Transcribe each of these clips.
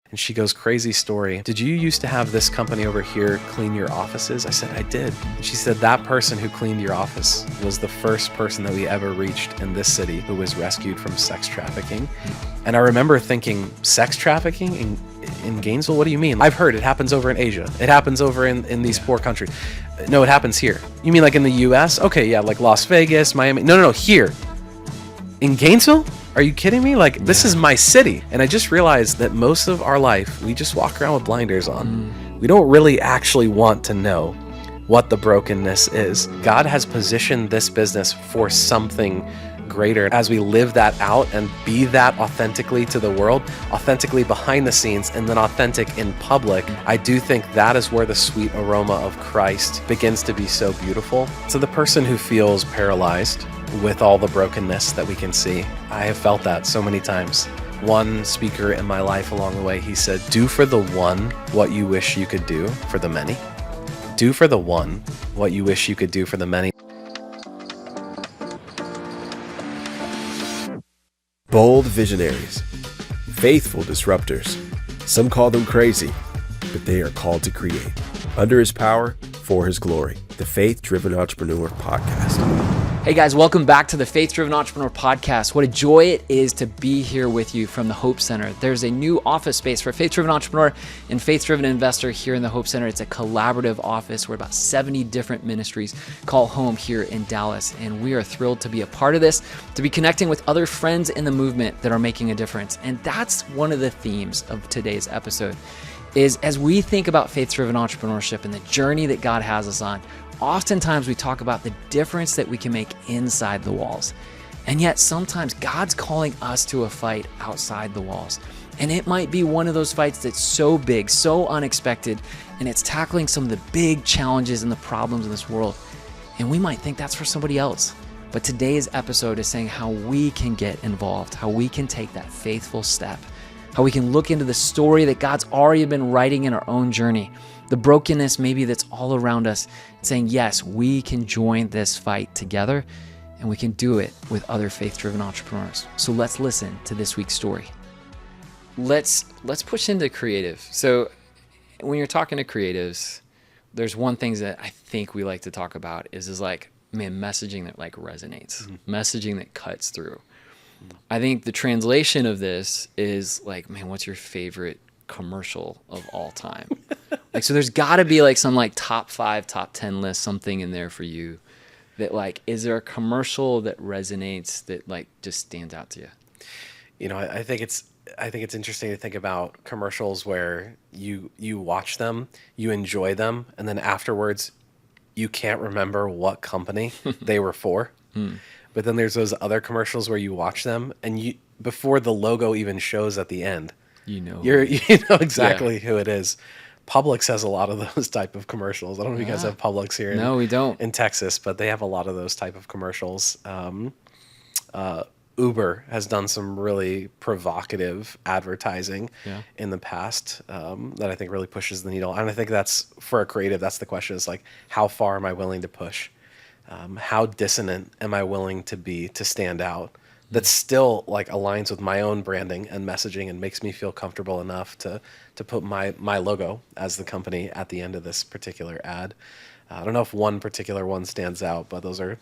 And she goes, crazy story. Did you used to have this company over here clean your offices? I said, I did. And she said, that person who cleaned your office was the first person that we ever reached in this city who was rescued from sex trafficking. And I remember thinking, sex trafficking in Gainesville? What do you mean? I've heard it happens over in Asia. It happens over in these poor countries. No, it happens here. You mean like in the US? Okay, yeah, like Las Vegas, Miami. No, here. In Gainesville? Are you kidding me? Like, this is my city. And I just realized that most of our life, we just walk around with blinders on. We don't really actually want to know what the brokenness is. God has positioned this business for something greater. As we live that out and be that authentically to the world, authentically behind the scenes, and then authentic in public, I do think that is where the sweet aroma of Christ begins to be so beautiful. So the person who feels paralyzed with all the brokenness that we can see, I have felt that so many times. One speaker in my life along the way, he said, do for the one what you wish you could do for the many. Do for the one what you wish you could do for the many. Bold visionaries, faithful disruptors. Some call them crazy, but they are called to create. Under his power, for his glory. The Faith Driven Entrepreneur Podcast. Hey guys, welcome back to the Faith Driven Entrepreneur Podcast. What a joy it is to be here with you from the Hope Center. There's a new office space for Faith Driven Entrepreneur and Faith Driven Investor here in the Hope Center. It's a collaborative office where about 70 different ministries call home here in Dallas. And we are thrilled to be a part of this, to be connecting with other friends in the movement that are making a difference. And that's one of the themes of today's episode, is as we think about faith-driven entrepreneurship and the journey that God has us on, oftentimes we talk about the difference that we can make inside the walls. And yet sometimes God's calling us to a fight outside the walls. And it might be one of those fights that's so big, so unexpected, and it's tackling some of the big challenges and the problems in this world. And we might think that's for somebody else. But today's episode is saying how we can get involved, how we can take that faithful step, how we can look into the story that God's already been writing in our own journey, the brokenness maybe that's all around us, saying, yes, we can join this fight together and we can do it with other faith-driven entrepreneurs. So let's listen to this week's story. Let's push into creative. So when you're talking to creatives, there's one thing that I think we like to talk about is like, man, messaging that like resonates, messaging that cuts through. I think the translation of this is like, man, what's your favorite commercial of all time? Like, so there's got to be like some like top 5, top 10 list, something in there for you that like, is there a commercial that resonates that like just stands out to you? You know, I think it's interesting to think about commercials where you watch them, you enjoy them, and then afterwards you can't remember what company they were for. But then there's those other commercials where you watch them and you, before the logo even shows at the end, you know exactly who it is. Publix has a lot of those type of commercials. I don't know if you guys have Publix here. No, we don't. In Texas, but they have a lot of those type of commercials. Uber has done some really provocative advertising in the past that I think really pushes the needle. And I think that's, for a creative, that's the question, is like, how far am I willing to push? How dissonant am I willing to be to stand out? That still like aligns with my own branding and messaging and makes me feel comfortable enough to put my logo as the company at the end of this particular ad. I don't know if one particular one stands out, but those are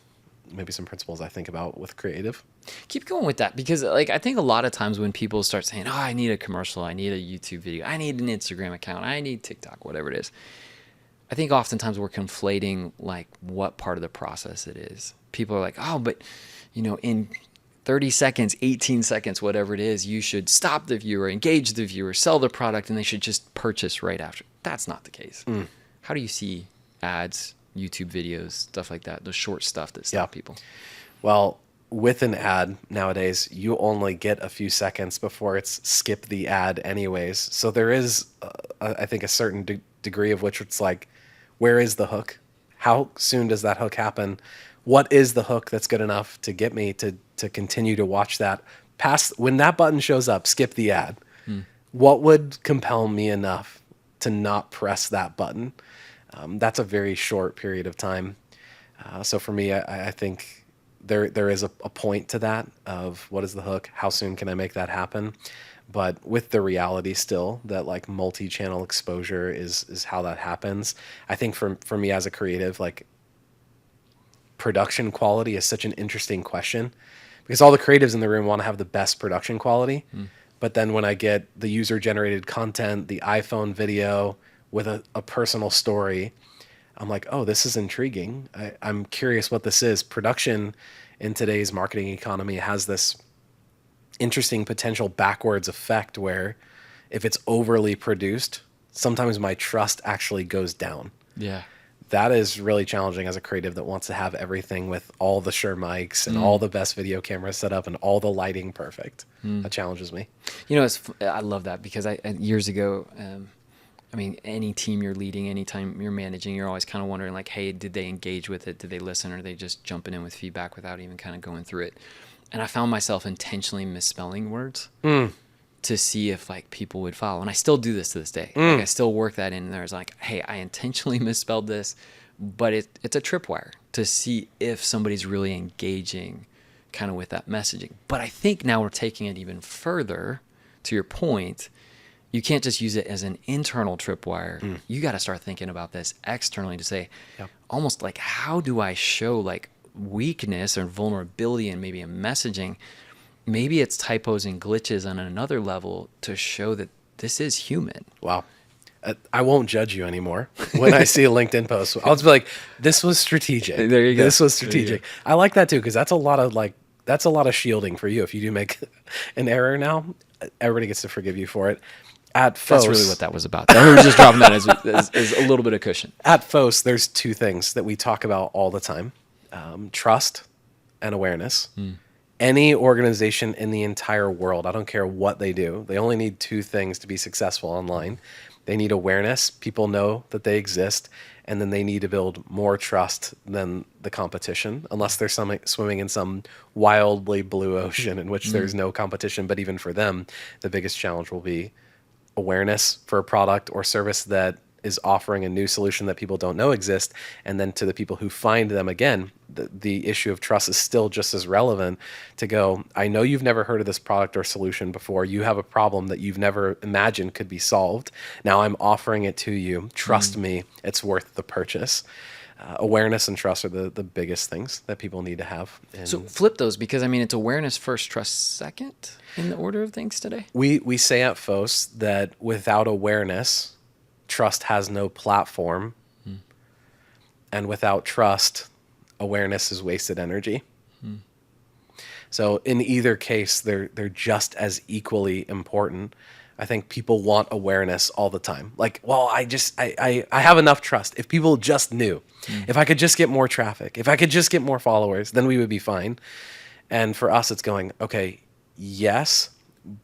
maybe some principles I think about with creative. Keep going with that, because like I think a lot of times when people start saying, oh, I need a commercial, I need a YouTube video, I need an Instagram account, I need TikTok, whatever it is, I think oftentimes we're conflating like what part of the process it is. People are like, oh, but you know, in 30 seconds, 18 seconds, whatever it is, you should stop the viewer, engage the viewer, sell the product, and they should just purchase right after. That's not the case. How do you see ads, YouTube videos, stuff like that, the short stuff that stop people? Well, with an ad nowadays, you only get a few seconds before it's skip the ad anyways. So there is, I think, a certain degree of which it's like, where is the hook? How soon does that hook happen? What is the hook that's good enough to get me to continue to watch that? Past when that button shows up, skip the ad. What would compel me enough to not press that button? That's a very short period of time. So for me, I think there is a point to that of what is the hook? How soon can I make that happen? But with the reality still that like multi-channel exposure is how that happens. I think for me as a creative, like production quality is such an interesting question because all the creatives in the room want to have the best production quality. But then when I get the user generated content, the iPhone video with a personal story, I'm like, oh, this is intriguing. I'm curious what this is. Production in today's marketing economy has this interesting potential backwards effect where if it's overly produced, sometimes my trust actually goes down. Yeah. That is really challenging as a creative that wants to have everything with all the Shure mics and all the best video cameras set up and all the lighting perfect. That challenges me. You know, I love that because years ago, I mean, any team you're leading, anytime you're managing, you're always kind of wondering like, hey, did they engage with it? Did they listen? Or are they just jumping in with feedback without even kind of going through it? And I found myself intentionally misspelling words to see if like people would follow. And I still do this to this day. Like I still work that in there. It's like, hey, I intentionally misspelled this, but it's a tripwire to see if somebody's really engaging kind of with that messaging. But I think now we're taking it even further to your point. You can't just use it as an internal tripwire. You got to start thinking about this externally to say, almost like, how do I show like weakness or vulnerability and maybe a messaging? Maybe it's typos and glitches on another level to show that this is human. Wow. I won't judge you anymore when I see a LinkedIn post. I'll just be like, this was strategic. There you go. This was strategic. I like that too, because that's a lot of shielding for you. If you do make an error now, everybody gets to forgive you for it. At FDE, That's really what that was about. We were just dropping that as a little bit of cushion. At FDE, there's two things that we talk about all the time. Trust and awareness. Any organization in the entire world, I don't care what they do, they only need two things to be successful online. They need awareness. People know that they exist. And then they need to build more trust than the competition, unless they're swimming in some wildly blue ocean in which there's no competition. But even for them, the biggest challenge will be awareness for a product or service that is offering a new solution that people don't know exist. And then to the people who find them, again, the issue of trust is still just as relevant to go, I know you've never heard of this product or solution before. You have a problem that you've never imagined could be solved. Now I'm offering it to you. Trust me, it's worth the purchase. Awareness and trust are the biggest things that people need to have. So flip those, because I mean, it's awareness first, trust second in the order of things today. We say at FDE that without awareness, trust has no platform. And without trust, awareness is wasted energy. So in either case, they're just as equally important. I think people want awareness all the time. Like, well, I have enough trust. If people just knew, if I could just get more traffic, if I could just get more followers, then we would be fine. And for us, it's going, okay, yes,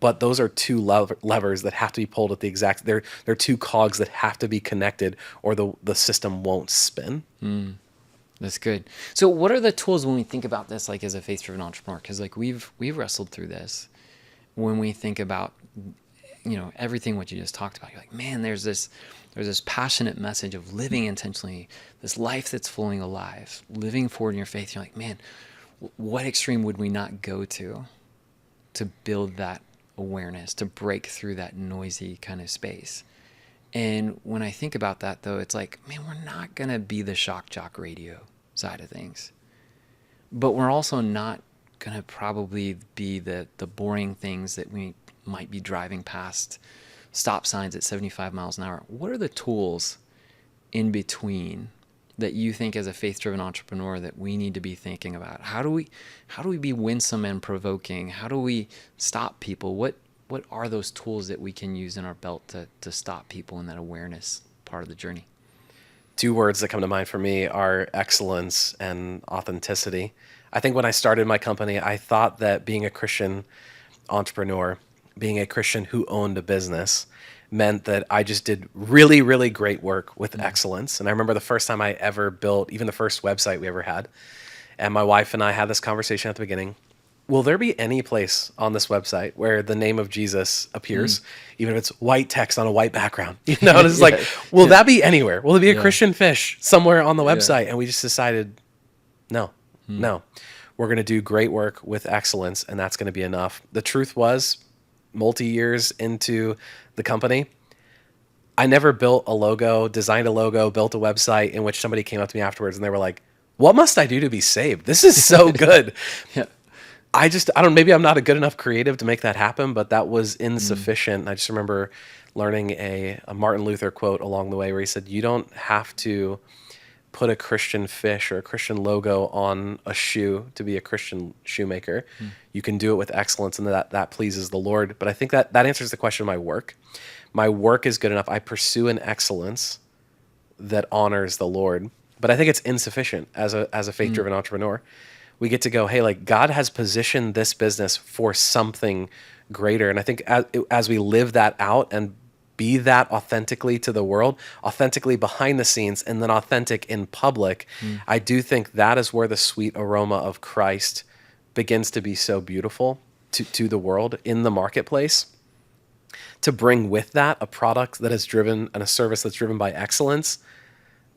but those are two levers that have to be pulled at the exact, they're two cogs that have to be connected or the system won't spin. That's good. So what are the tools when we think about this, like as a faith-driven entrepreneur? Because like we've wrestled through this when we think about, you know, everything what you just talked about. You're like, man, there's this passionate message of living intentionally, this life that's flowing alive, living forward in your faith. You're like, man, what extreme would we not go to build that awareness, to break through that noisy kind of space? And when I think about that, though, it's like, man, we're not going to be the shock jock radio side of things, but we're also not going to probably be the boring things that we might be driving past stop signs at 75 miles an hour. What are the tools in between that you think as a faith-driven entrepreneur that we need to be thinking about? How do we be winsome and provoking? How do we stop people? What are those tools that we can use in our belt to stop people in that awareness part of the journey? Two words that come to mind for me are excellence and authenticity. I think when I started my company, I thought that being a Christian entrepreneur, being a Christian who owned a business, meant that I just did really, really great work with excellence. And I remember the first time I ever built, even the first website we ever had, and my wife and I had this conversation at the beginning. Will there be any place on this website where the name of Jesus appears, even if it's white text on a white background? You know, and it's like, will that be anywhere? Will there be a Christian fish somewhere on the website? And we just decided, no. We're going to do great work with excellence, and that's going to be enough. The truth was, multi-years into the company, I never built a logo, designed a logo, built a website in which somebody came up to me afterwards and they were like, what must I do to be saved? This is so good. Yeah. I don't, maybe I'm not a good enough creative to make that happen, but that was insufficient. I just remember learning a Martin Luther quote along the way where he said, you don't have to put a Christian fish or a Christian logo on a shoe to be a Christian shoemaker. You can do it with excellence, and that pleases the Lord. But I think that answers the question of my work. My work is good enough. I pursue an excellence that honors the Lord, but I think it's insufficient as a faith-driven entrepreneur. We get to go, hey, like God has positioned this business for something greater. And I think as we live that out and be that authentically to the world, authentically behind the scenes, and then authentic in public, I do think that is where the sweet aroma of Christ begins to be so beautiful to the world in the marketplace. To bring with that a product that is driven and a service that's driven by excellence,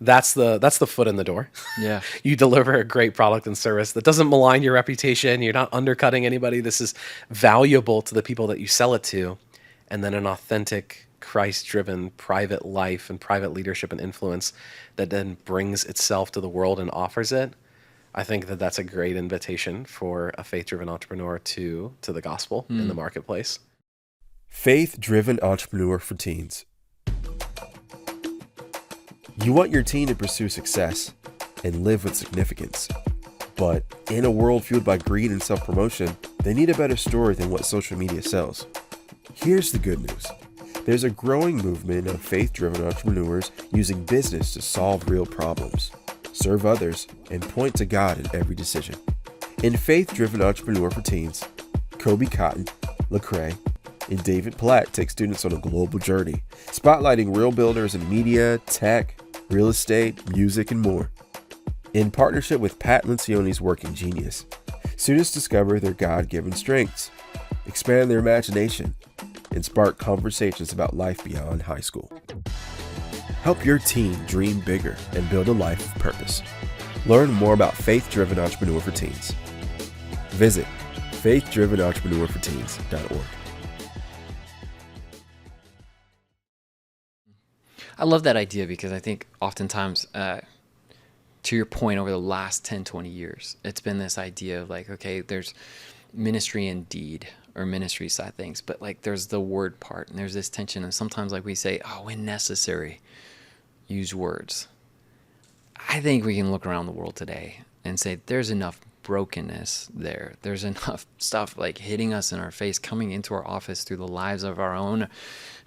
that's the foot in the door. Yeah. You deliver a great product and service that doesn't malign your reputation. You're not undercutting anybody. This is valuable to the people that you sell it to. And then an authentic, Christ-driven private life and private leadership and influence that then brings itself to the world and offers it. I think that that's a great invitation for a faith-driven entrepreneur to the gospel in the marketplace. Faith-driven entrepreneur for teens. You want your teen to pursue success and live with significance. But in a world fueled by greed and self-promotion, they need a better story than what social media sells. Here's the good news. There's a growing movement of faith-driven entrepreneurs using business to solve real problems, serve others, and point to God in every decision. In Faith-Driven Entrepreneur for Teens, Kobe Cotton, Lecrae, and David Platt take students on a global journey, spotlighting real builders in media, tech, real estate, music, and more. In partnership with Pat Lencioni's Working Genius, students discover their God-given strengths, expand their imagination, and spark conversations about life beyond high school. Help your teen dream bigger and build a life of purpose. Learn more about Faith-Driven Entrepreneur for Teens. Visit faithdrivenentrepreneurforteens.org. I love that idea because I think oftentimes, to your point, over the last 10, 20 years, it's been this idea of like, okay, there's ministry and deed or ministry side things, but like there's the word part and there's this tension. And sometimes like we say, oh, when necessary, use words. I think we can look around the world today and say there's enough brokenness there. There's enough stuff like hitting us in our face, coming into our office through the lives of our own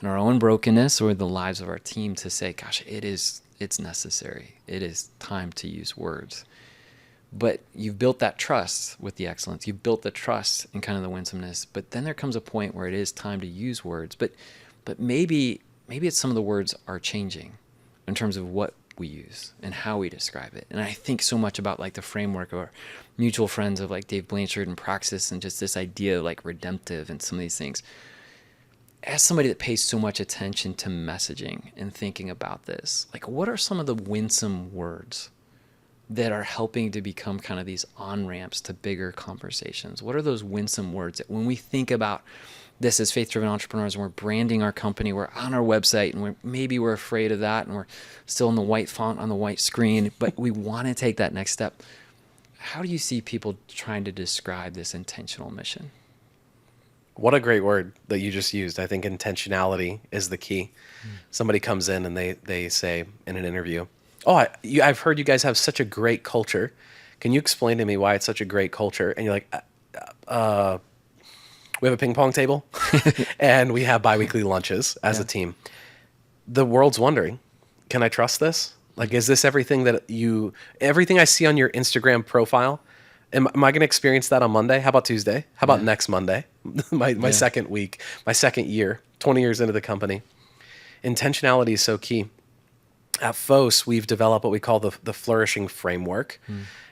and our own brokenness or the lives of our team to say, gosh, it's necessary. It is time to use words. But you've built that trust with the excellence. You've built the trust and kind of the winsomeness. But then there comes a point where it is time to use words. But maybe it's some of the words are changing in terms of what we use and how we describe it. And I think so much about like the framework of our mutual friends of like Dave Blanchard and Praxis and just this idea of like redemptive and some of these things. As somebody that pays so much attention to messaging and thinking about this, like what are some of the winsome words that are helping to become kind of these on-ramps to bigger conversations? What are those winsome words that when we think about this as faith-driven entrepreneurs and we're branding our company, we're on our website and maybe we're afraid of that and we're still in the white font on the white screen, but we want to take that next step. How do you see people trying to describe this intentional mission? What a great word that you just used. I think intentionality is the key. Somebody comes in and they say in an interview, oh, I've heard you guys have such a great culture. Can you explain to me why it's such a great culture? And you're like, we have a ping pong table and we have biweekly lunches as a team. The world's wondering, can I trust this? Like, is this everything everything I see on your Instagram profile? Am I going to experience that on Monday? How about Tuesday? How about next Monday? my second week, my second year, 20 years into the company. Intentionality is so key. At FOS, we've developed what we call the Flourishing framework.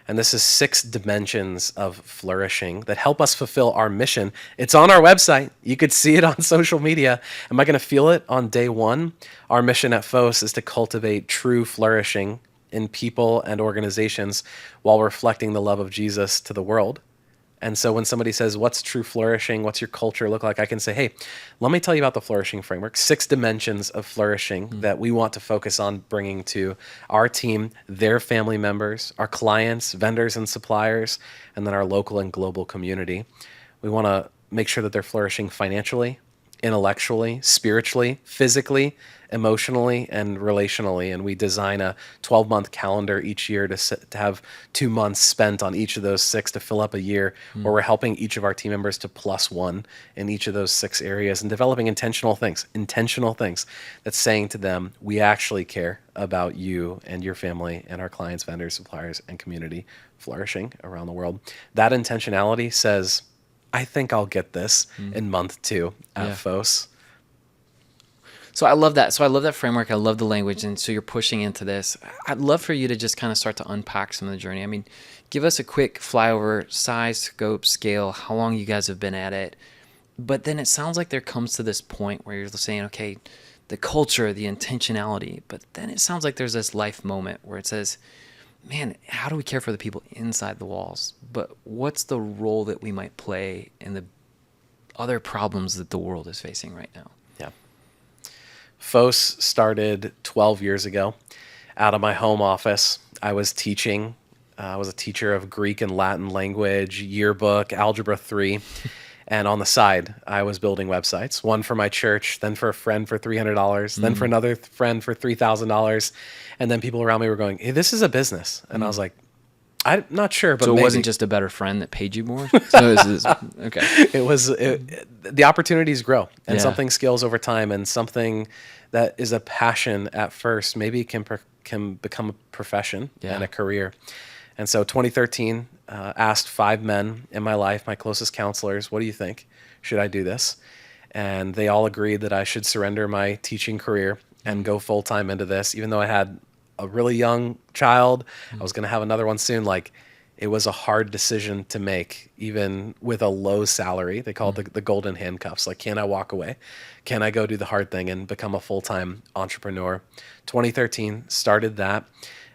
And this is 6 dimensions of flourishing that help us fulfill our mission. It's on our website. You could see it on social media. Am I going to feel it on day one? Our mission at FOS is to cultivate true flourishing in people and organizations while reflecting the love of Jesus to the world. And so when somebody says, what's true flourishing? What's your culture look like? I can say, hey, let me tell you about the flourishing framework, 6 dimensions of flourishing that we want to focus on bringing to our team, their family members, our clients, vendors and suppliers, and then our local and global community. We want to make sure that they're flourishing financially, intellectually, spiritually, physically, emotionally, and relationally. And we design a 12-month calendar each year to have 2 months spent on each of those 6 to fill up a year, where we're helping each of our team members to +1 in each of those 6 areas and developing intentional things that's saying to them, we actually care about you and your family and our clients, vendors, suppliers, and community flourishing around the world. That intentionality says, I think I'll get this in month 2 at FOS. So I love that. So I love that framework. I love the language. And so you're pushing into this. I'd love for you to just kind of start to unpack some of the journey. I mean, give us a quick flyover, size, scope, scale, how long you guys have been at it. But then it sounds like there comes to this point where you're saying, okay, the culture, the intentionality. But then it sounds like there's this life moment where it says, man, how do we care for the people inside the walls? But what's the role that we might play in the other problems that the world is facing right now? Yeah. FOS started 12 years ago out of my home office. I was teaching. I was a teacher of Greek and Latin language, yearbook, Algebra 3. And on the side, I was building websites, one for my church, then for a friend for $300, then for another friend for $3,000. And then people around me were going, hey, this is a business. And I was like, I'm not sure, but so it maybe. Wasn't just a better friend that paid you more? So okay. The opportunities grow, and something scales over time, and something that is a passion at first maybe can become a profession and a career. And so 2013, asked 5 men in my life, my closest counselors, what do you think? Should I do this? And they all agreed that I should surrender my teaching career and go full-time into this. Even though I had a really young child, I was going to have another one soon. Like, it was a hard decision to make, even with a low salary. They call it the golden handcuffs. Like, can I walk away? Can I go do the hard thing and become a full-time entrepreneur? 2013 started that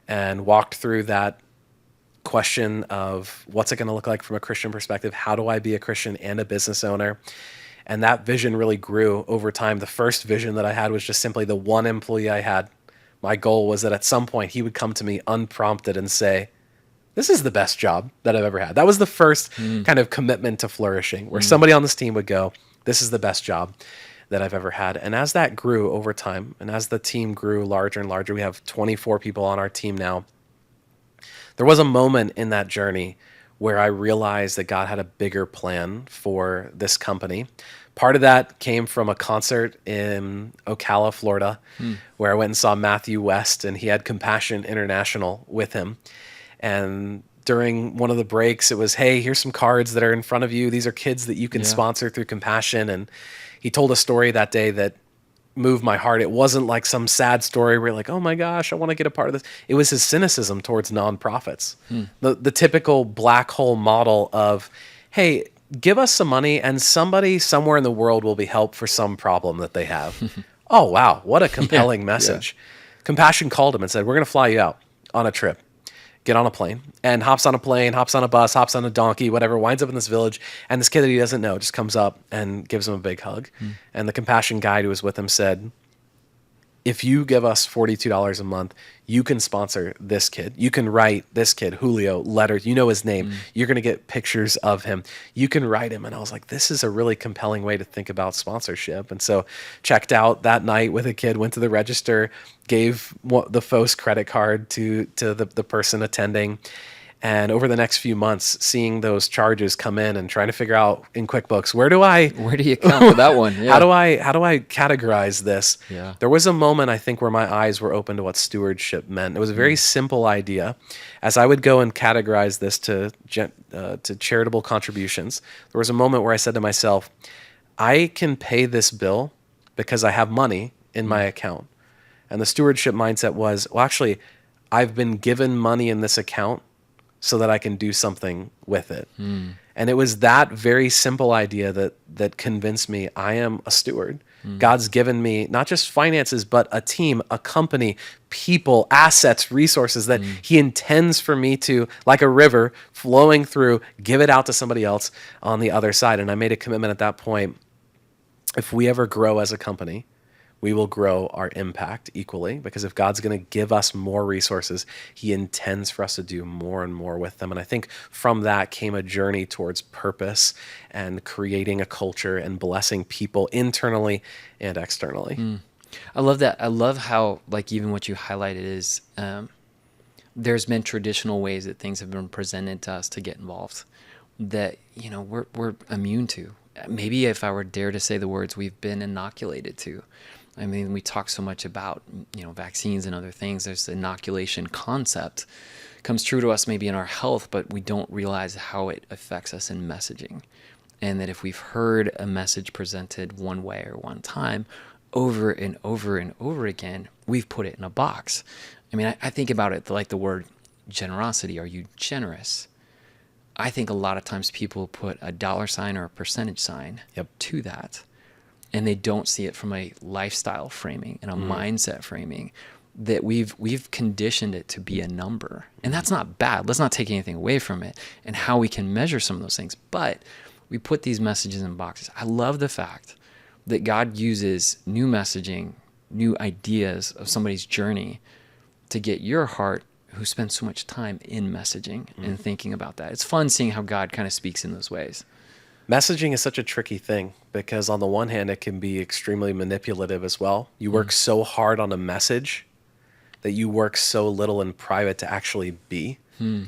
and walked through that question of what's it going to look like from a Christian perspective? How do I be a Christian and a business owner? And that vision really grew over time. The first vision that I had was just simply the one employee I had. My goal was that at some point he would come to me unprompted and say, this is the best job that I've ever had. That was the first kind of commitment to flourishing, where somebody on this team would go, this is the best job that I've ever had. And as that grew over time, and as the team grew larger and larger, we have 24 people on our team now. There was a moment in that journey where I realized that God had a bigger plan for this company. Part of that came from a concert in Ocala, Florida, where I went and saw Matthew West, and he had Compassion International with him. And during one of the breaks, it was, hey, here's some cards that are in front of you. These are kids that you can sponsor through Compassion. And he told a story that day that moved my heart. It wasn't like some sad story where you're like, oh my gosh, I want to get a part of this. It was his cynicism towards nonprofits. The typical black hole model of, hey, give us some money and somebody somewhere in the world will be helped for some problem that they have. Oh, wow. What a compelling message. Compassion called him and said, we're going to fly you out on a trip. Get on a plane, and hops on a plane, hops on a bus, hops on a donkey, whatever, winds up in this village. And this kid that he doesn't know just comes up and gives him a big hug. And the Compassion guide who was with him said, if you give us $42 a month, you can sponsor this kid. You can write this kid, Julio, letters. You know his name. You're going to get pictures of him. You can write him. And I was like, this is a really compelling way to think about sponsorship. And so checked out that night with a kid, went to the register, gave the FOS credit card to the person attending. And over the next few months, seeing those charges come in and trying to figure out in QuickBooks, where do you account for that one? Yeah. How do I categorize this? Yeah. There was a moment, I think, where my eyes were open to what stewardship meant. It was a very simple idea. As I would go and categorize this to charitable contributions, there was a moment where I said to myself, I can pay this bill because I have money in my account. And the stewardship mindset was, well, actually, I've been given money in this account so that I can do something with it. And it was that very simple idea that convinced me I am a steward. God's given me not just finances, but a team, a company, people, assets, resources that he intends for me to, like a river flowing through, give it out to somebody else on the other side. And I made a commitment at that point. If we ever grow as a company, we will grow our impact equally, because if God's going to give us more resources, he intends for us to do more and more with them. And I think from that came a journey towards purpose and creating a culture and blessing people internally and externally. I love that. I love how, like, even what you highlighted is there's been traditional ways that things have been presented to us to get involved that, you know, we're immune to. Maybe if I were dare to say the words, we've been inoculated to. I mean, we talk so much about, you know, vaccines and other things. There's the inoculation concept comes true to us maybe in our health, but we don't realize how it affects us in messaging. And that if we've heard a message presented one way or one time over and over and over again, we've put it in a box. I mean, I think about it like the word generosity. Are you generous? I think a lot of times people put a dollar sign or a percentage sign to that. And they don't see it from a lifestyle framing and a mindset framing, that we've conditioned it to be a number. And that's not bad. Let's not take anything away from it and how we can measure some of those things. But we put these messages in boxes. I love the fact that God uses new messaging, new ideas of somebody's journey to get your heart, who spends so much time in messaging and thinking about that. It's fun seeing how God kind of speaks in those ways. Messaging is such a tricky thing because on the one hand, it can be extremely manipulative as well. You work so hard on a message that you work so little in private to actually be.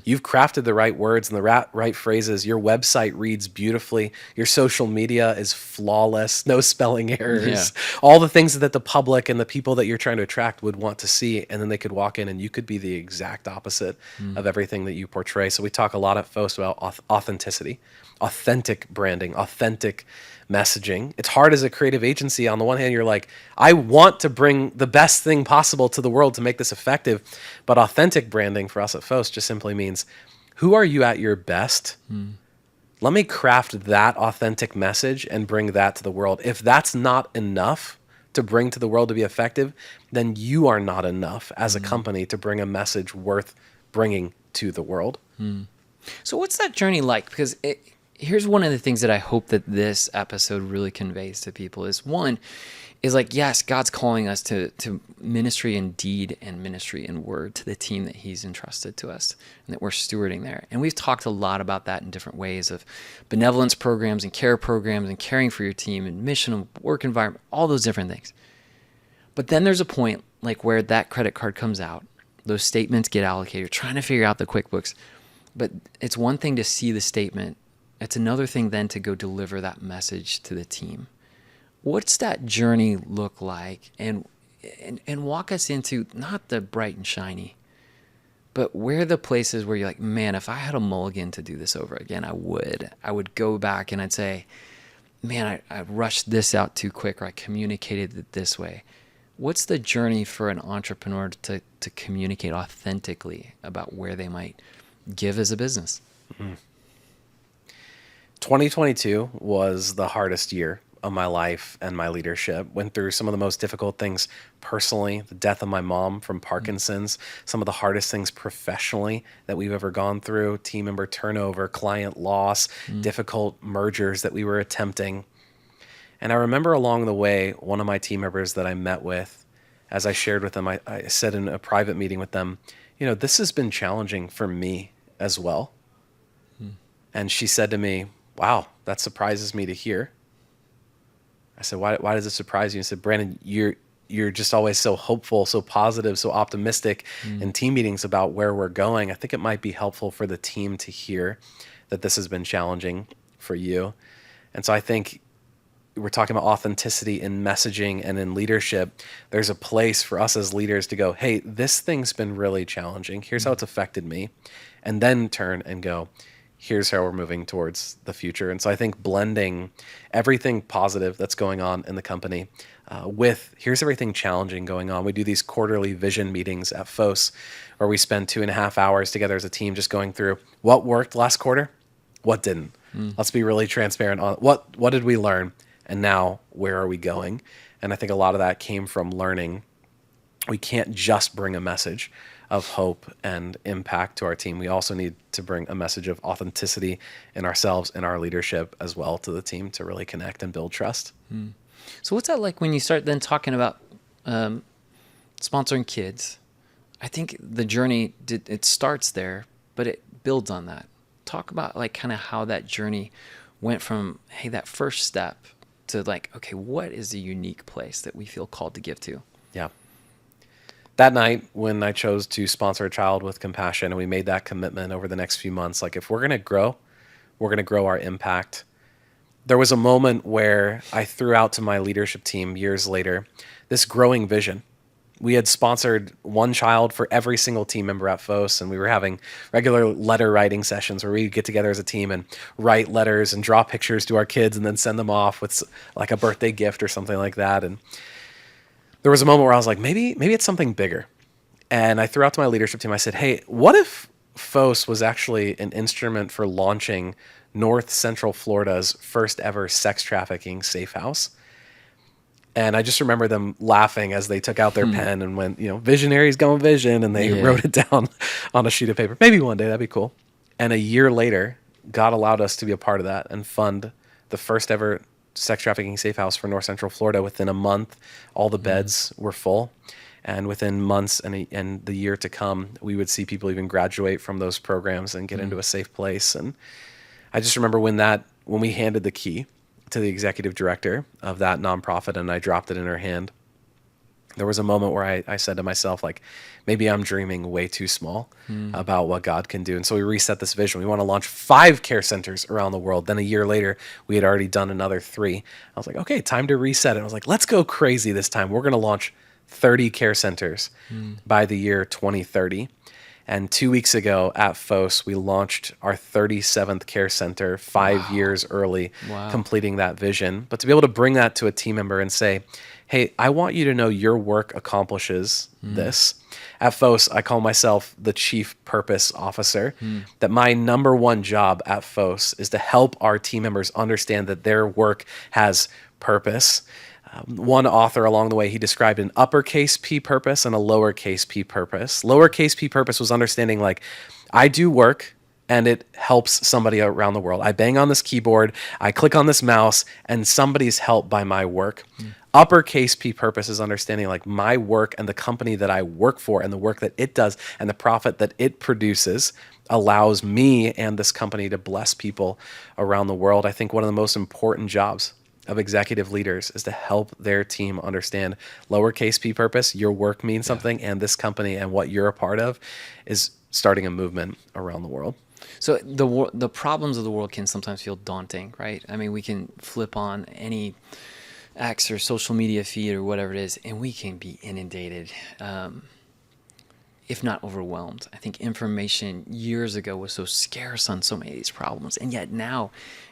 You've crafted the right words and the right phrases. Your website reads beautifully. Your social media is flawless, no spelling errors, all the things that the public and the people that you're trying to attract would want to see. And then they could walk in and you could be the exact opposite of everything that you portray. So we talk a lot at FDE about authenticity, authentic branding, authentic messaging. It's hard as a creative agency. On the one hand, you're like, I want to bring the best thing possible to the world to make this effective. But authentic branding for us at FDE just simply means, who are you at your best? Let me craft that authentic message and bring that to the world. If that's not enough to bring to the world to be effective, then you are not enough as a company to bring a message worth bringing to the world. So what's that journey like? Because here's one of the things that I hope that this episode really conveys to people is, one, is like, yes, God's calling us to ministry in deed and ministry in word to the team that he's entrusted to us and that we're stewarding there. And we've talked a lot about that in different ways of benevolence programs and care programs and caring for your team and mission and work environment, all those different things. But then there's a point like where that credit card comes out, those statements get allocated, you're trying to figure out the QuickBooks. But it's one thing to see the statement. It's another thing then to go deliver that message to the team. What's that journey look like? And walk us into not the bright and shiny, but where are the places where you're like, man, if I had a mulligan to do this over again, I would go back and I'd say, man, I rushed this out too quick, or I communicated it this way. What's the journey for an entrepreneur to communicate authentically about where they might give as a business? 2022 was the hardest year of my life and my leadership. Went through some of the most difficult things personally, the death of my mom from Parkinson's, some of the hardest things professionally that we've ever gone through, team member turnover, client loss, difficult mergers that we were attempting. And I remember along the way, one of my team members that I met with, as I shared with them, I said in a private meeting with them, you know, this has been challenging for me as well. And she said to me, wow, that surprises me to hear. I said, why does it surprise you? And said, Brandon, you're just always so hopeful, so positive, so optimistic in team meetings about where we're going. I think it might be helpful for the team to hear that this has been challenging for you. And so I think we're talking about authenticity in messaging and in leadership. There's a place for us as leaders to go, hey, this thing's been really challenging. Here's how it's affected me. And then turn and go, here's how we're moving towards the future. And so I think blending everything positive that's going on in the company with here's everything challenging going on. We do these quarterly vision meetings at FOS where we spend 2.5 hours together as a team just going through what worked last quarter, what didn't. Let's be really transparent on what did we learn And now where are we going? And I think a lot of that came from learning we can't just bring a message of hope and impact to our team. We also need to bring a message of authenticity in ourselves and our leadership as well to the team to really connect and build trust. So what's that like when you start then talking about sponsoring kids? I think the journey, it starts there, but it builds on that. Talk about like kind of how that journey went from, hey, that first step to like, okay, what is the unique place that we feel called to give to? Yeah. That night when I chose to sponsor a child with compassion and we made that commitment over the next few months, like if we're going to grow our impact. There was a moment where I threw out to my leadership team years later this growing vision. We had sponsored one child for every single team member at FOS, and we were having regular letter writing sessions where we'd get together as a team and write letters and draw pictures to our kids and then send them off with like a birthday gift or something like that. And there was a moment where I was like, maybe it's something bigger. And I threw out to my leadership team, I said, hey, what if FOS was actually an instrument for launching North Central Florida's first ever sex trafficking safe house? And I just remember them laughing as they took out their pen and went, visionaries going vision. And they wrote it down on a sheet of paper. Maybe one day, that'd be cool. And a year later, God allowed us to be a part of that and fund the first ever sex trafficking safe house for North Central Florida. Within a month, all the beds were full. And within months and the year to come, we would see people even graduate from those programs and get into a safe place. And I just remember when we handed the key to the executive director of that nonprofit and I dropped it in her hand, there was a moment where I said to myself, like, maybe I'm dreaming way too small about what God can do. And so we reset this vision. We want to launch 5 care centers around the world. Then a year later, we had already done another 3. I was like, okay, time to reset it. I was like, let's go crazy this time. We're going to launch 30 care centers by the year 2030. And 2 weeks ago at FOS, we launched our 37th care center 5 years early, completing that vision. But to be able to bring that to a team member and say, hey, I want you to know your work accomplishes this. At FOS, I call myself the Chief Purpose Officer, that my number one job at FOS is to help our team members understand that their work has purpose. One author along the way, he described an uppercase P purpose and a lowercase p purpose. Lowercase p purpose was understanding like, I do work and it helps somebody around the world. I bang on this keyboard, I click on this mouse, and somebody's helped by my work. Uppercase P purpose is understanding like my work and the company that I work for and the work that it does and the profit that it produces allows me and this company to bless people around the world. I think one of the most important jobs of executive leaders is to help their team understand lowercase p purpose, your work means something, and this company and what you're a part of is starting a movement around the world. So the problems of the world can sometimes feel daunting, right? I mean, we can flip on any X or social media feed or whatever it is, and we can be inundated, if not overwhelmed. I think information years ago was so scarce on so many of these problems, and yet now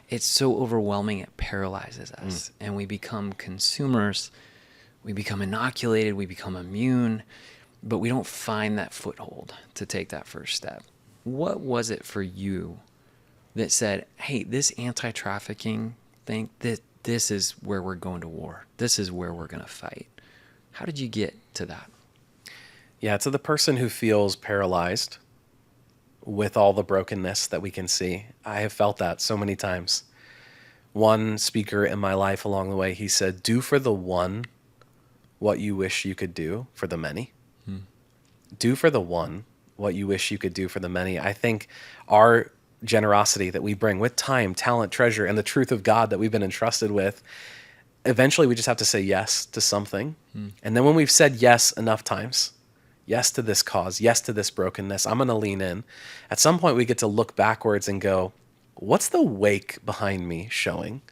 it's so overwhelming it paralyzes us, and we become consumers, we become inoculated, we become immune, but we don't find that foothold to take that first step. What was it for you that said, hey, this anti-trafficking thing, this is where we're going to war. This is where we're going to fight. How did you get to that? Yeah, to the person who feels paralyzed with all the brokenness that we can see. I have felt that so many times. One speaker in my life along the way, he said, do for the one what you wish you could do for the many. Do for the one what you wish you could do for the many. I think our generosity that we bring with time, talent, treasure, and the truth of God that we've been entrusted with, eventually we just have to say yes to something. And then when we've said yes enough times, yes to this cause, yes to this brokenness, I'm going to lean in. At some point we get to look backwards and go, what's the wake behind me showing?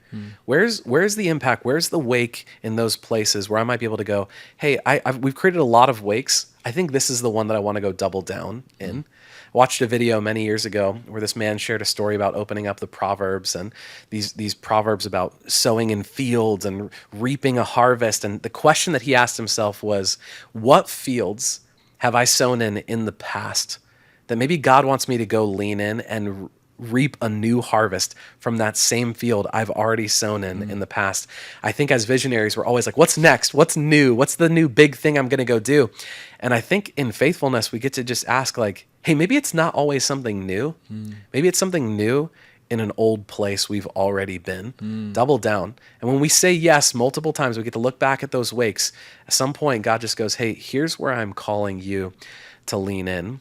Where's the impact? Where's the wake in those places where I might be able to go, hey, we've created a lot of wakes. I think this is the one that I want to go double down in. Watched a video many years ago where this man shared a story about opening up the Proverbs and these Proverbs about sowing in fields and reaping a harvest. And the question that he asked himself was, what fields have I sown in the past that maybe God wants me to go lean in and reap a new harvest from that same field I've already sown in the past. I think as visionaries, we're always like, what's next? What's new? What's the new big thing I'm going to go do? And I think in faithfulness, we get to just ask like, hey, maybe it's not always something new. Maybe it's something new in an old place we've already been. Double down. And when we say yes multiple times, we get to look back at those wakes. At some point, God just goes, hey, here's where I'm calling you to lean in.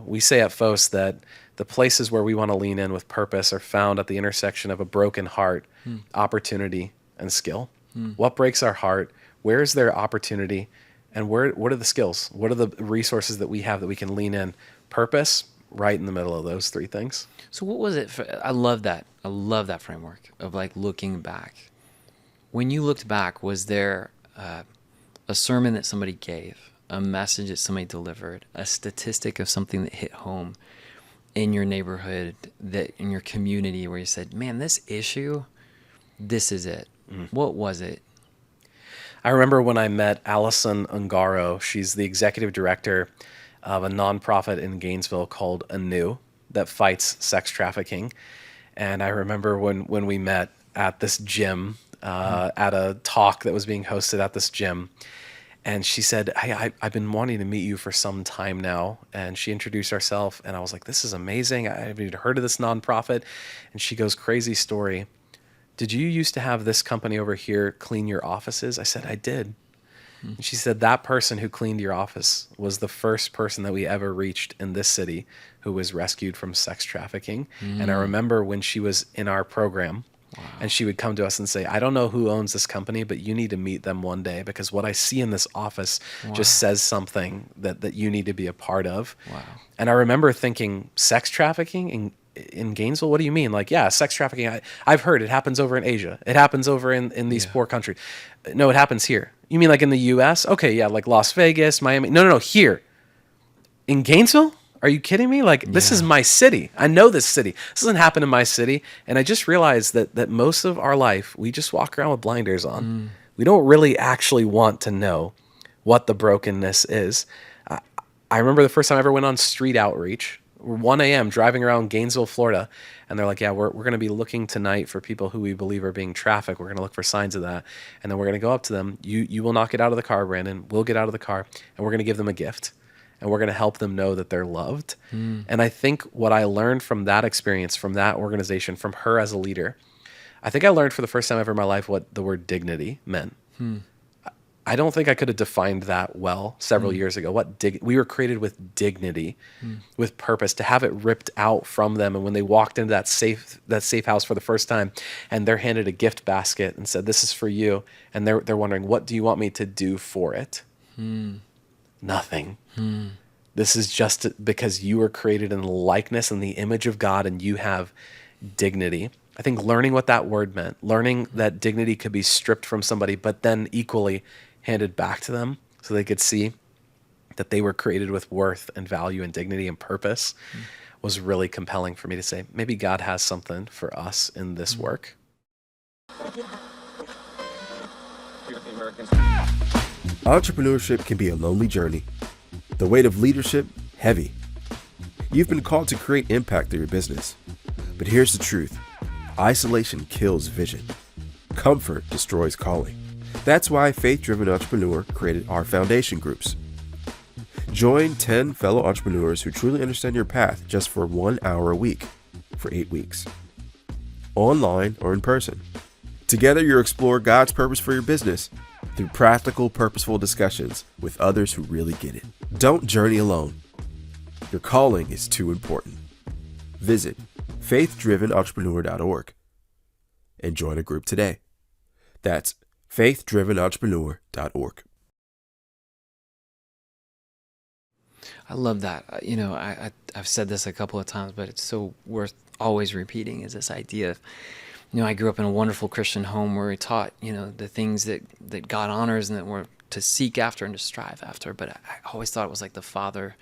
We say at FOS that the places where we want to lean in with purpose are found at the intersection of a broken heart, opportunity, and skill. What breaks our heart? Where is there opportunity? And what are the skills? What are the resources that we have that we can lean in? Purpose, right in the middle of those three things. So what was it? I love that. I love that framework of like looking back. When you looked back, was there a sermon that somebody gave, a message that somebody delivered, a statistic of something that hit home in your neighborhood, that in your community, where you said, man, this issue, this is it? What was it? I remember when I met Allison Ungaro. She's the executive director of a nonprofit in Gainesville called Anew that fights sex trafficking. And I remember when we met at this gym, at a talk that was being hosted at this gym. And she said, hey, I've been wanting to meet you for some time now. And she introduced herself, and I was like, this is amazing. I haven't even heard of this nonprofit. And she goes, crazy story. Did you used to have this company over here clean your offices? I said, I did. And she said, that person who cleaned your office was the first person that we ever reached in this city who was rescued from sex trafficking. And I remember when she was in our program, and she would come to us and say, I don't know who owns this company, but you need to meet them one day, because what I see in this office just says something that you need to be a part of. And I remember thinking, sex trafficking in Gainesville? What do you mean? Like, yeah, sex trafficking. I've heard it happens over in Asia. It happens over in these poor countries. No, it happens here. You mean like in the U.S.? Okay, yeah, like Las Vegas, Miami. No, here. In Gainesville? Are you kidding me? Like, this is my city. I know this city. This doesn't happen in my city. And I just realized that most of our life, we just walk around with blinders on. We don't really actually want to know what the brokenness is. I remember the first time I ever went on street outreach. 1 a.m. driving around Gainesville, Florida, and they're like, yeah, we're going to be looking tonight for people who we believe are being trafficked. We're going to look for signs of that. And then we're going to go up to them. You will not get out of the car, Brandon. We'll get out of the car, and we're going to give them a gift. And we're going to help them know that they're loved. And I think what I learned from that experience, from that organization, from her as a leader, I think I learned for the first time ever in my life what the word dignity meant. I don't think I could have defined that well several years ago. We were created with dignity, with purpose, to have it ripped out from them. And when they walked into that safe house for the first time, and they're handed a gift basket and said, "This is for you," and they're wondering, "What do you want me to do for it?" Nothing. This is just because you were created in the likeness and the image of God, and you have dignity. I think learning what that word meant, learning that dignity could be stripped from somebody, but then equally handed back to them so they could see that they were created with worth and value and dignity and purpose, was really compelling for me to say, maybe God has something for us in this work. Entrepreneurship can be a lonely journey. The weight of leadership, heavy. You've been called to create impact through your business. But here's the truth. Isolation kills vision. Comfort destroys calling. That's why Faith-Driven Entrepreneur created our foundation groups. Join 10 fellow entrepreneurs who truly understand your path just for 1 hour a week for 8 weeks. Online or in person. Together you'll explore God's purpose for your business through practical, purposeful discussions with others who really get it. Don't journey alone. Your calling is too important. Visit faithdrivenentrepreneur.org and join a group today. That's faithdrivenentrepreneur.org. I love that. I've said this a couple of times, but it's so worth always repeating, is this idea of, I grew up in a wonderful Christian home where we taught, the things that God honors and that we're to seek after and to strive after. But I always thought it was like the Father,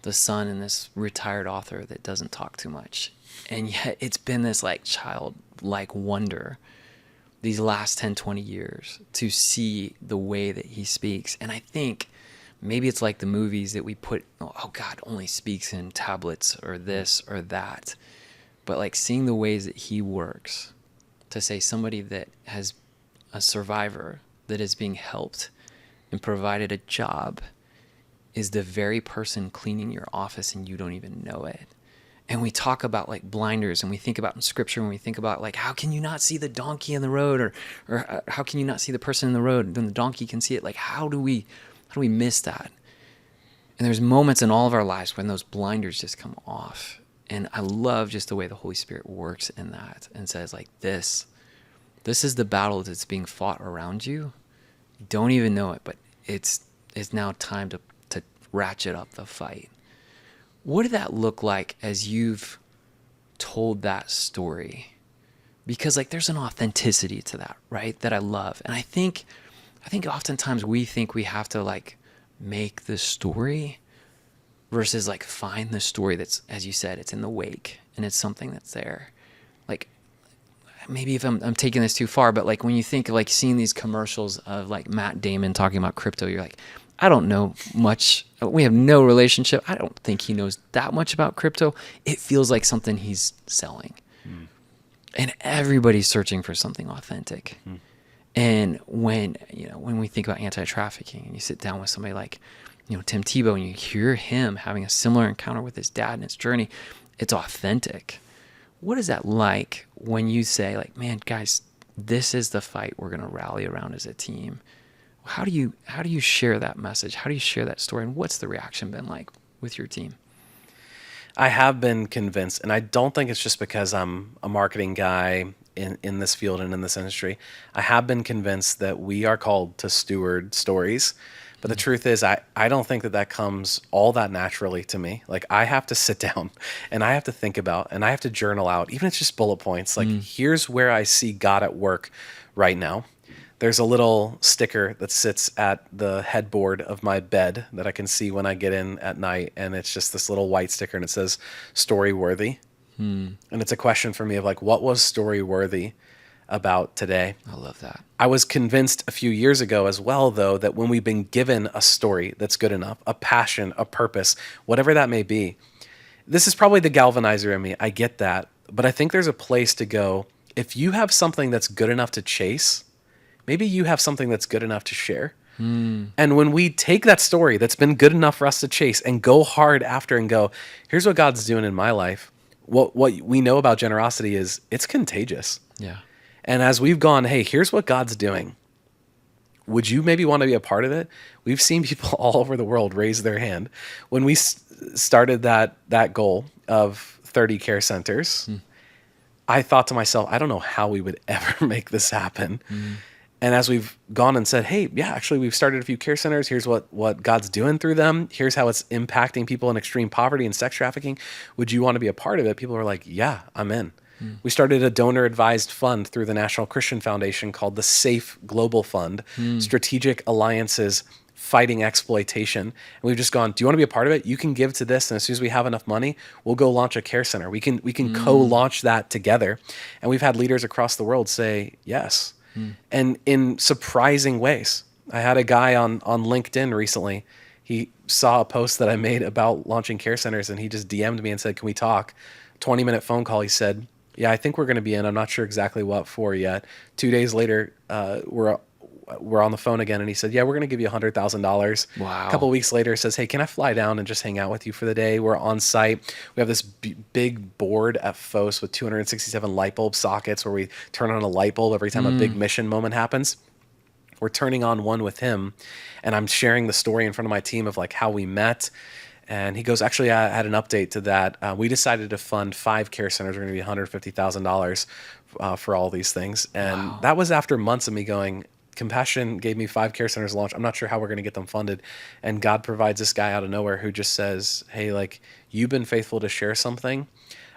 the Son, and this retired author that doesn't talk too much. And yet it's been this like childlike wonder these last 10, 20 years to see the way that he speaks. And I think maybe it's like the movies that we put, oh, God only speaks in tablets or this or that. but like seeing the ways that he works to say somebody that has a survivor that is being helped and provided a job is the very person cleaning your office and you don't even know it. And we talk about like blinders, and we think about in scripture, when we think about like, how can you not see the donkey in the road, or how can you not see the person in the road when the donkey can see it? Like, how do we miss that? And there's moments in all of our lives when those blinders just come off. And I love just the way the Holy Spirit works in that and says like, this is the battle that's being fought around you. You don't even know it, but it's now time to ratchet up the fight. What did that look like as you've told that story? Because like there's an authenticity to that, right? That I love. And I think oftentimes we think we have to like make the story versus like find the story that's, as you said, it's in the wake and it's something that's there. Like maybe if I'm taking this too far, but like when you think of like seeing these commercials of like Matt Damon talking about crypto, you're like, I don't know much. We have no relationship. I don't think he knows that much about crypto. It feels like something he's selling. And everybody's searching for something authentic. And when we think about anti-trafficking and you sit down with somebody like, Tim Tebow, and you hear him having a similar encounter with his dad and his journey, it's authentic. What is that like when you say like, man, guys, this is the fight we're going to rally around as a team? How do you share that message? How do you share that story? And what's the reaction been like with your team? I have been convinced, and I don't think it's just because I'm a marketing guy in this field and in this industry. I have been convinced that we are called to steward stories. But the truth is, I don't think that comes all that naturally to me. Like I have to sit down and I have to think about, and I have to journal out, even if it's just bullet points. Like here's where I see God at work right now. There's a little sticker that sits at the headboard of my bed that I can see when I get in at night. And it's just this little white sticker and it says story worthy. And it's a question for me of like, what was story worthy about today? I love that. I was convinced a few years ago as well, though, that when we've been given a story that's good enough, a passion, a purpose, whatever that may be, this is probably the galvanizer in me. I get that. But I think there's a place to go. If you have something that's good enough to chase, maybe you have something that's good enough to share. And when we take that story that's been good enough for us to chase and go hard after and go, here's what God's doing in my life. What we know about generosity is it's contagious. Yeah. And as we've gone, hey, here's what God's doing. Would you maybe want to be a part of it? We've seen people all over the world raise their hand. When we started that goal of 30 care centers, I thought to myself, I don't know how we would ever make this happen. And as we've gone and said, hey, yeah, actually, we've started a few care centers. Here's what God's doing through them. Here's how it's impacting people in extreme poverty and sex trafficking. Would you want to be a part of it? People are like, yeah, I'm in. We started a donor-advised fund through the National Christian Foundation called the Safe Global Fund, Strategic Alliances Fighting Exploitation. And we've just gone, do you want to be a part of it? You can give to this, and as soon as we have enough money, we'll go launch a care center. We can co-launch that together. And we've had leaders across the world say yes. And in surprising ways. I had a guy on LinkedIn recently. He saw a post that I made about launching care centers, and he just DM'd me and said, can we talk? 20-minute phone call. He said, yeah, I think we're going to be in. I'm not sure exactly what for yet. 2 days later, we're on the phone again, and he said, yeah, we're going to give you $100,000. Wow. A couple of weeks later, says, hey, can I fly down and just hang out with you for the day? We're on site. We have this big board at FHOS with 267 light bulb sockets where we turn on a light bulb every time a big mission moment happens. We're turning on one with him, and I'm sharing the story in front of my team of like how we met. And he goes, actually, I had an update to that. We decided to fund 5 care centers. We're going to be $150,000 for all these things. And that was after months of me going, Compassion gave me 5 care centers launch. I'm not sure how we're going to get them funded. And God provides this guy out of nowhere who just says, hey, like, you've been faithful to share something.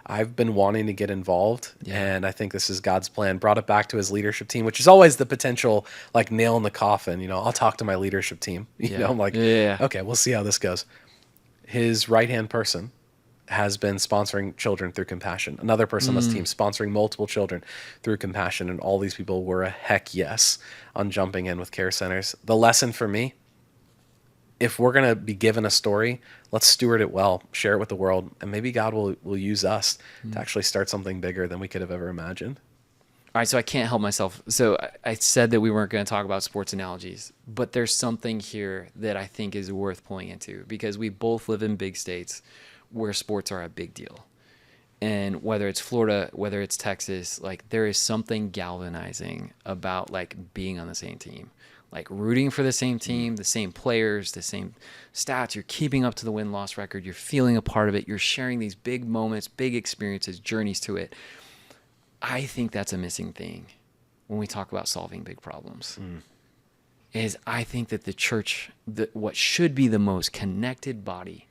I've been wanting to get involved, and I think this is God's plan. Brought it back to his leadership team, which is always the potential, like, nail in the coffin. I'll talk to my leadership team. I'm like, okay, we'll see how this goes. His right-hand person has been sponsoring children through Compassion. Another person on this team sponsoring multiple children through Compassion, and all these people were a heck yes on jumping in with care centers. The lesson for me, if we're going to be given a story, let's steward it well, share it with the world, and maybe God will use us to actually start something bigger than we could have ever imagined. All right, so I can't help myself. So I said that we weren't going to talk about sports analogies, but there's something here that I think is worth pulling into, because we both live in big states where sports are a big deal. And whether it's Florida, whether it's Texas, like there is something galvanizing about like being on the same team, like rooting for the same team, the same players, the same stats. You're keeping up to the win-loss record. You're feeling a part of it. You're sharing these big moments, big experiences, journeys to it. I think that's a missing thing when we talk about solving big problems. Is I think that the church, what should be the most connected body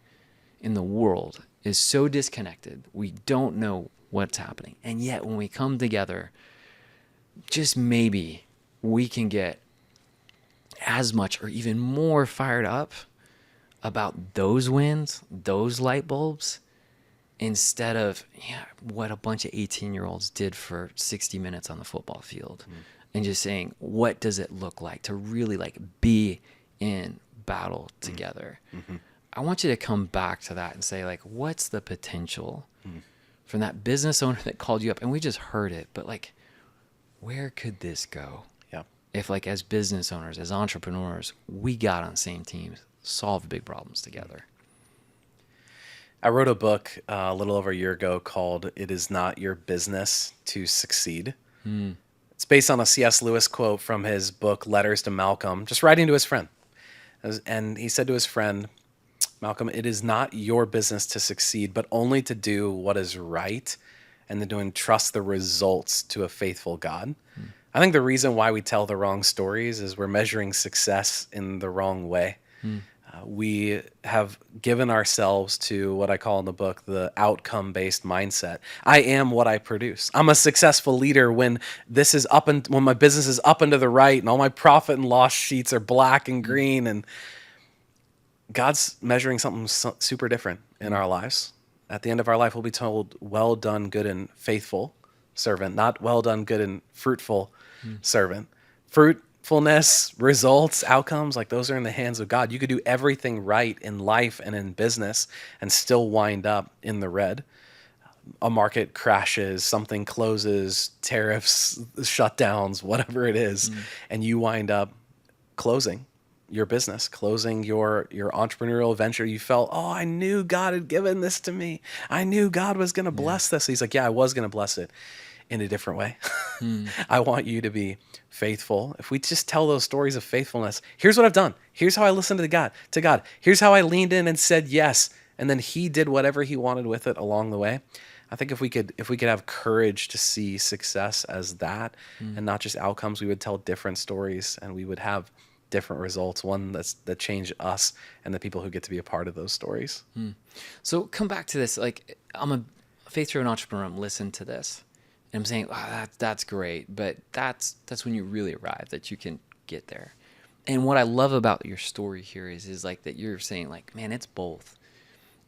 in the world, is so disconnected. We don't know what's happening. And yet when we come together, just maybe we can get as much or even more fired up about those wins, those light bulbs, instead of what a bunch of 18-year-olds did for 60 minutes on the football field. And just saying, what does it look like to really like be in battle together? I want you to come back to that and say, like, what's the potential from that business owner that called you up? And we just heard it, but like, where could this go? Yeah. If like as business owners, as entrepreneurs, we got on the same teams, solved big problems together. I wrote a book a little over a year ago called "It Is Not Your Business to Succeed." It's based on a C.S. Lewis quote from his book Letters to Malcolm, just writing to his friend. And he said to his friend, Malcolm, it is not your business to succeed, but only to do what is right and to entrust the results to a faithful God. I think the reason why we tell the wrong stories is we're measuring success in the wrong way. We have given ourselves to what I call in the book the outcome-based mindset. I am what I produce. I'm a successful leader when this is up and when my business is up and to the right, and all my profit and loss sheets are black and green. And God's measuring something super different in our lives. At the end of our life, we'll be told, "Well done, good and faithful servant," not "Well done, good and fruitful servant." Fruitfulness, results, outcomes, like those are in the hands of God. You could do everything right in life and in business and still wind up in the red. A market crashes, something closes, tariffs, shutdowns, whatever it is, and you wind up closing your business, closing your entrepreneurial venture. You felt, oh, I knew God had given this to me. I knew God was going to bless this. He's like, yeah, I was going to bless it in a different way. I want you to be faithful. If we just tell those stories of faithfulness, here's what I've done. Here's how I listened to God. Here's how I leaned in and said yes. And then he did whatever he wanted with it along the way. I think if we could have courage to see success as that and not just outcomes, we would tell different stories and we would have different results, one that changed us and the people who get to be a part of those stories. So come back to this. Like, I'm a faith-driven entrepreneur. I'm listening to this and I'm saying, wow, that's great. But that's when you really arrive, that you can get there. And what I love about your story here is like that you're saying like, man, it's both.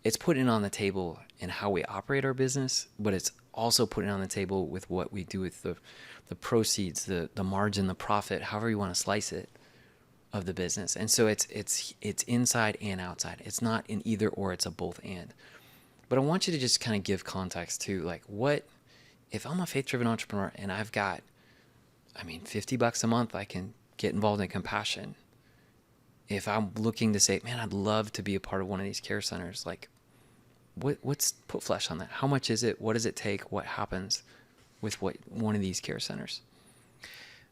It's putting on the table in how we operate our business, but it's also putting on the table with what we do with the proceeds, the margin, the profit, however you want to slice it, of the business. And so it's inside and outside. It's not an either or, it's a both and. But I want you to just kind of give context to like, what if I'm a faith-driven entrepreneur and I've got, $50 a month, I can get involved in compassion. If I'm looking to say, man, I'd love to be a part of one of these care centers, like what's put flesh on that? How much is it? What does it take? What happens with one of these care centers?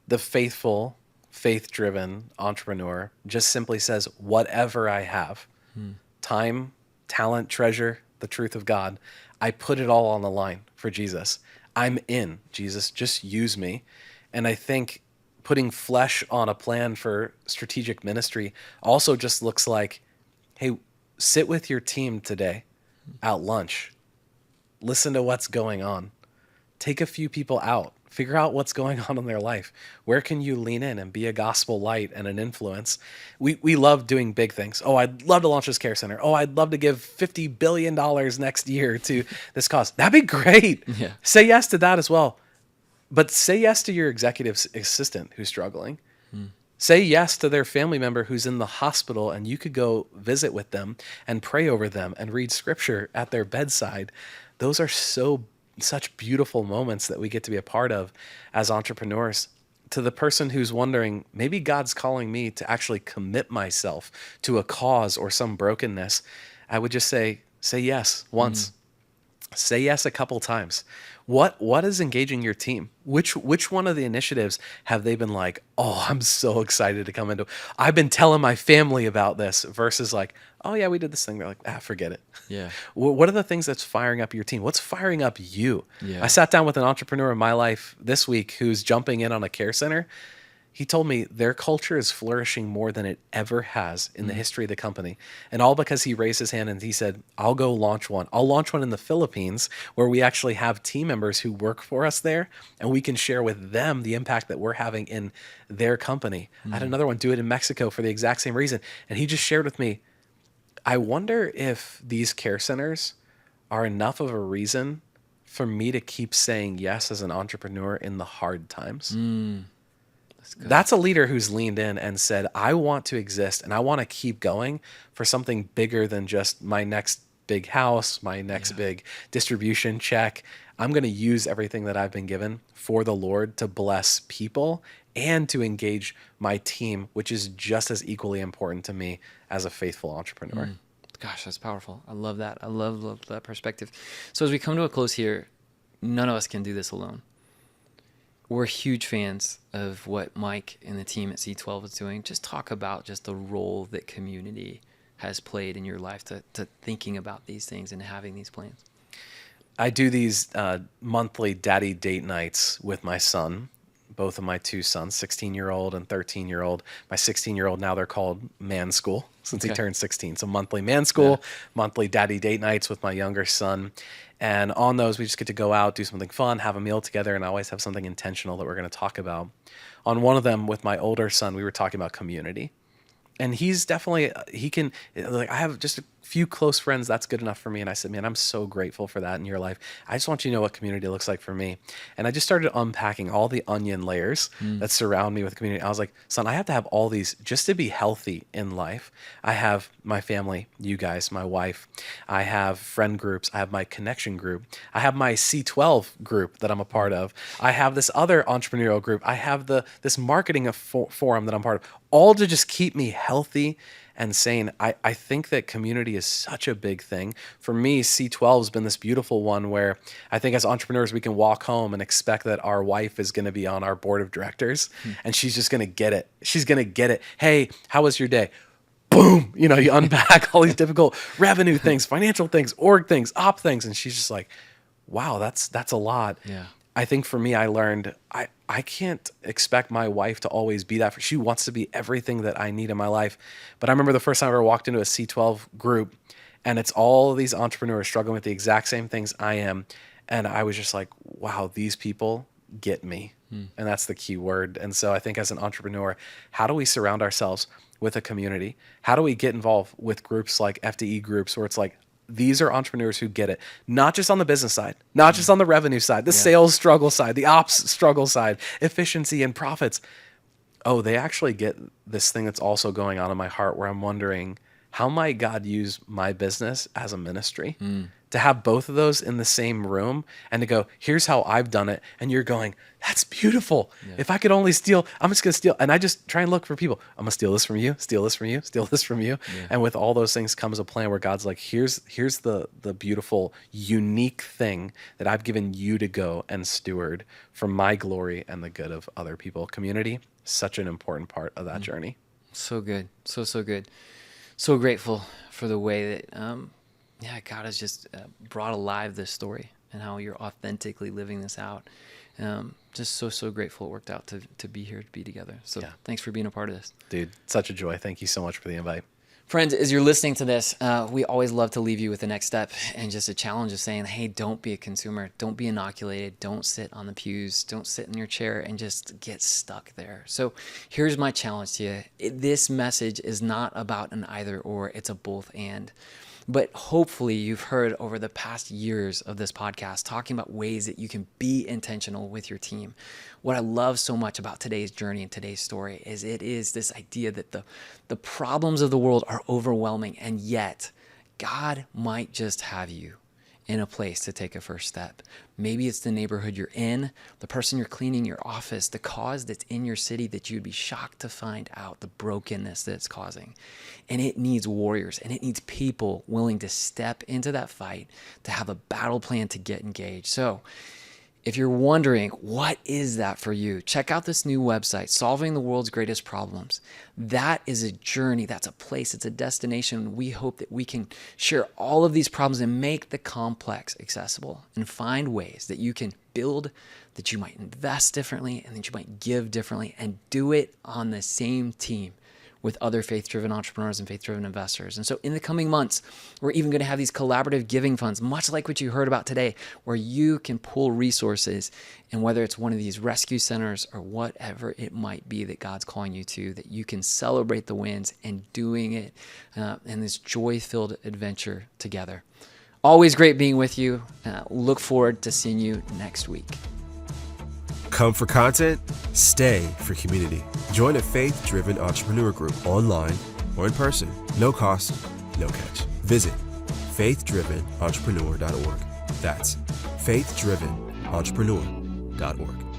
The faithful, faith-driven entrepreneur just simply says, whatever I have, time, talent, treasure, the truth of God, I put it all on the line for Jesus. I'm in. Jesus, just use me. And I think putting flesh on a plan for strategic ministry also just looks like, hey, sit with your team today at lunch. Listen to what's going on. Take a few people out. Figure out what's going on in their life. Where can you lean in and be a gospel light and an influence? We love doing big things. Oh, I'd love to launch this care center. Oh, I'd love to give $50 billion next year to this cause. That'd be great. Yeah. Say yes to that as well. But say yes to your executive assistant who's struggling. Say yes to their family member who's in the hospital, and you could go visit with them and pray over them and read scripture at their bedside. Those are such beautiful moments that we get to be a part of as entrepreneurs. To the person who's wondering, maybe God's calling me to actually commit myself to a cause or some brokenness, I would just say yes once. Say yes a couple times. What is engaging your team? Which one of the initiatives have they been like, oh, I'm so excited to come into? I've been telling my family about this, versus like, oh yeah, we did this thing. They're like, forget it. Yeah. What are the things that's firing up your team? What's firing up you? Yeah. I sat down with an entrepreneur in my life this week who's jumping in on a care center. He told me their culture is flourishing more than it ever has in the history of the company. And all because he raised his hand and he said, I'll go launch one. I'll launch one in the Philippines, where we actually have team members who work for us there, and we can share with them the impact that we're having in their company. I had another one do it in Mexico for the exact same reason. And he just shared with me, I wonder if these care centers are enough of a reason for me to keep saying yes as an entrepreneur in the hard times. That's a leader who's leaned in and said, I want to exist and I want to keep going for something bigger than just my next big house, my next big distribution check. I'm going to use everything that I've been given for the Lord to bless people and to engage my team, which is just as equally important to me as a faithful entrepreneur. Gosh, that's powerful. I love that. I love that perspective. So as we come to a close here, none of us can do this alone. We're huge fans of what Mike and the team at C12 is doing. Just talk about just the role that community has played in your life to thinking about these things and having these plans. I do these monthly daddy date nights with my son, both of my two sons, 16-year-old and 13-year-old. My 16-year-old, now they're called Man School since he turned 16. So monthly Man School, monthly daddy date nights with my younger son. And on those, we just get to go out, do something fun, have a meal together, and I always have something intentional that we're going to talk about. On one of them with my older son, we were talking about community. And he's definitely, I have just a few close friends. That's good enough for me. And I said, man, I'm so grateful for that in your life. I just want you to know what community looks like for me. And I just started unpacking all the onion layers that surround me with community. I was like, son, I have to have all these just to be healthy in life. I have my family, you guys, my wife. I have friend groups. I have my connection group. I have my C12 group that I'm a part of. I have this other entrepreneurial group. I have this marketing forum that I'm part of, all to just keep me healthy and sane. I think that community is such a big thing. For me, C12 has been this beautiful one where I think as entrepreneurs, we can walk home and expect that our wife is going to be on our board of directors and she's just going to get it. She's going to get it. Hey, how was your day? Boom. You unpack all these difficult revenue things, financial things, org things, op things. And she's just like, wow, that's a lot. Yeah. I think for me, I learned I can't expect my wife to always be that. She wants to be everything that I need in my life. But I remember the first time I ever walked into a C12 group, and it's all these entrepreneurs struggling with the exact same things I am. And I was just like, wow, these people get me. And that's the key word. And so I think as an entrepreneur, how do we surround ourselves with a community? How do we get involved with groups like FDE Groups, where it's like, these are entrepreneurs who get it, not just on the business side, not just on the revenue side, the sales struggle side, the ops struggle side, efficiency and profits. Oh, they actually get this thing that's also going on in my heart where I'm wondering, how might God use my business as a ministry? To have both of those in the same room and to go, here's how I've done it. And you're going, that's beautiful. Yeah. If I could only steal, I'm just going to steal. And I just try and look for people. I'm going to steal this from you, steal this from you, steal this from you. Yeah. And with all those things comes a plan where God's like, here's the beautiful, unique thing that I've given you to go and steward for my glory and the good of other people. Community, such an important part of that journey. So good. So good. So grateful for the way that, God has just brought alive this story and how you're authentically living this out. Just so grateful it worked out to be here, to be together. So Thanks for being a part of this. Dude, such a joy. Thank you so much for the invite. Friends, as you're listening to this, we always love to leave you with the next step and just a challenge of saying, hey, don't be a consumer. Don't be inoculated. Don't sit on the pews. Don't sit in your chair and just get stuck there. So here's my challenge to you. This message is not about an either or. It's a both and. But hopefully you've heard over the past years of this podcast talking about ways that you can be intentional with your team. What I love so much about today's journey and today's story is it is this idea that the problems of the world are overwhelming, and yet God might just have you in a place to take a first step. Maybe it's the neighborhood you're in, the person you're cleaning your office, the cause that's in your city that you'd be shocked to find out the brokenness that it's causing. And it needs warriors, and it needs people willing to step into that fight, to have a battle plan to get engaged. So if you're wondering, what is that for you? Check out this new website, Solving the World's Greatest Problems. That is a journey. That's a place. It's a destination. We hope that we can share all of these problems and make the complex accessible and find ways that you can build, that you might invest differently, and that you might give differently, and do it on the same team with other faith-driven entrepreneurs and faith-driven investors. And so in the coming months, we're even going to have these collaborative giving funds, much like what you heard about today, where you can pull resources, and whether it's one of these rescue centers or whatever it might be that God's calling you to, that you can celebrate the wins and doing it in this joy-filled adventure together. Always great being with you. Look forward to seeing you next week. Come for content, stay for community. Join a faith-driven entrepreneur group online or in person. No cost, no catch. Visit faithdrivenentrepreneur.org. That's faithdrivenentrepreneur.org.